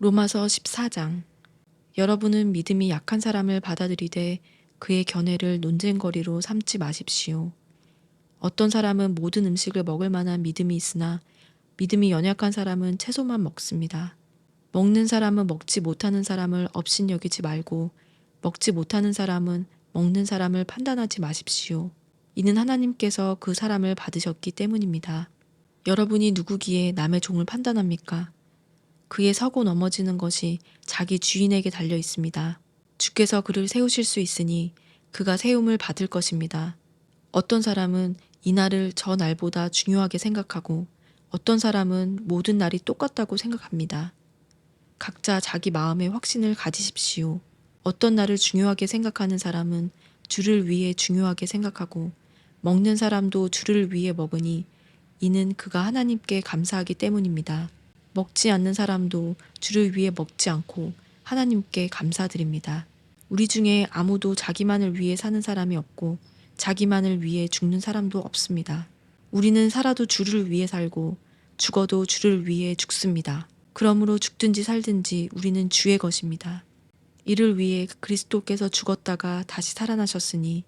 로마서 14장. 여러분은 믿음이 약한 사람을 받아들이되 그의 견해를 논쟁거리로 삼지 마십시오. 어떤 사람은 모든 음식을 먹을 만한 믿음이 있으나 믿음이 연약한 사람은 채소만 먹습니다. 먹는 사람은 먹지 못하는 사람을 업신여기지 말고 먹지 못하는 사람은 먹는 사람을 판단하지 마십시오. 이는 하나님께서 그 사람을 받으셨기 때문입니다. 여러분이 누구기에 남의 종을 판단합니까? 그의 서고 넘어지는 것이 자기 주인에게 달려 있습니다. 주께서 그를 세우실 수 있으니 그가 세움을 받을 것입니다. 어떤 사람은 이 날을 저 날보다 중요하게 생각하고 어떤 사람은 모든 날이 똑같다고 생각합니다. 각자 자기 마음의 확신을 가지십시오. 어떤 날을 중요하게 생각하는 사람은 주를 위해 중요하게 생각하고 먹는 사람도 주를 위해 먹으니 이는 그가 하나님께 감사하기 때문입니다. 먹지 않는 사람도 주를 위해 먹지 않고 하나님께 감사드립니다. 우리 중에 아무도 자기만을 위해 사는 사람이 없고 자기만을 위해 죽는 사람도 없습니다. 우리는 살아도 주를 위해 살고 죽어도 주를 위해 죽습니다. 그러므로 죽든지 살든지 우리는 주의 것입니다. 이를 위해 그리스도께서 죽었다가 다시 살아나셨으니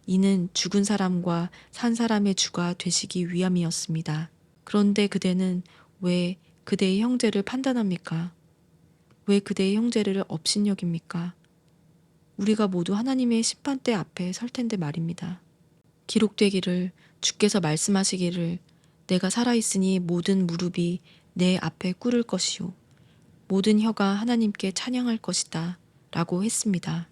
이는 죽은 사람과 산 사람의 주가 되시기 위함이었습니다. 그런데 그대는 왜 그대의 형제를 판단합니까? 왜 그대의 형제를 업신여깁니까? 우리가 모두 하나님의 심판대 앞에 설 텐데 말입니다. 기록되기를 주께서 말씀하시기를 내가 살아있으니 모든 무릎이 내 앞에 꿇을 것이요 모든 혀가 하나님께 찬양할 것이다 라고 했습니다.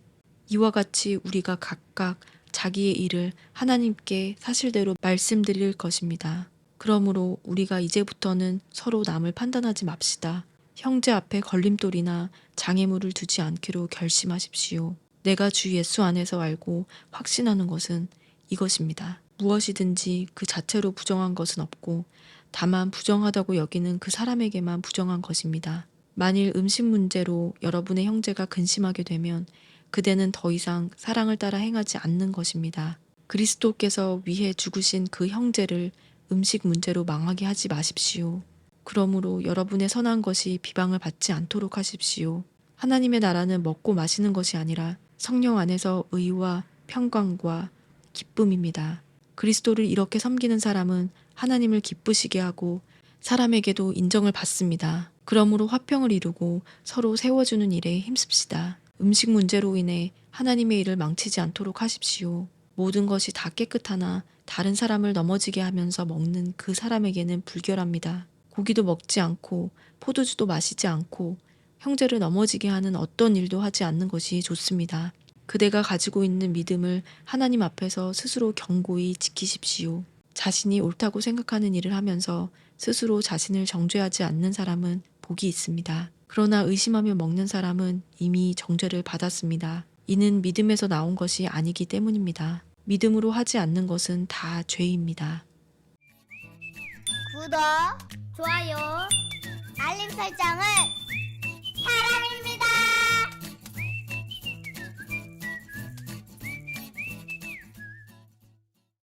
이와 같이 우리가 각각 자기의 일을 하나님께 사실대로 말씀드릴 것입니다. 그러므로 우리가 이제부터는 서로 남을 판단하지 맙시다. 형제 앞에 걸림돌이나 장애물을 두지 않기로 결심하십시오. 내가 주 예수 안에서 알고 확신하는 것은 이것입니다. 무엇이든지 그 자체로 부정한 것은 없고 다만 부정하다고 여기는 그 사람에게만 부정한 것입니다. 만일 음식 문제로 여러분의 형제가 근심하게 되면 그대는 더 이상 사랑을 따라 행하지 않는 것입니다. 그리스도께서 위해 죽으신 그 형제를 음식 문제로 망하게 하지 마십시오. 그러므로 여러분의 선한 것이 비방을 받지 않도록 하십시오. 하나님의 나라는 먹고 마시는 것이 아니라 성령 안에서 의와 평강과 기쁨입니다. 그리스도를 이렇게 섬기는 사람은 하나님을 기쁘시게 하고 사람에게도 인정을 받습니다. 그러므로 화평을 이루고 서로 세워주는 일에 힘씁시다. 음식 문제로 인해 하나님의 일을 망치지 않도록 하십시오. 모든 것이 다 깨끗하나 다른 사람을 넘어지게 하면서 먹는 그 사람에게는 불결합니다. 고기도 먹지 않고 포도주도 마시지 않고 형제를 넘어지게 하는 어떤 일도 하지 않는 것이 좋습니다. 그대가 가지고 있는 믿음을 하나님 앞에서 스스로 견고히 지키십시오. 자신이 옳다고 생각하는 일을 하면서 스스로 자신을 정죄하지 않는 사람은 복이 있습니다. 그러나 의심하며 먹는 사람은 이미 정죄를 받았습니다. 이는 믿음에서 나온 것이 아니기 때문입니다. 믿음으로 하지 않는 것은 다 죄입니다. 구독, 좋아요, 알림 설정을 사랑입니다.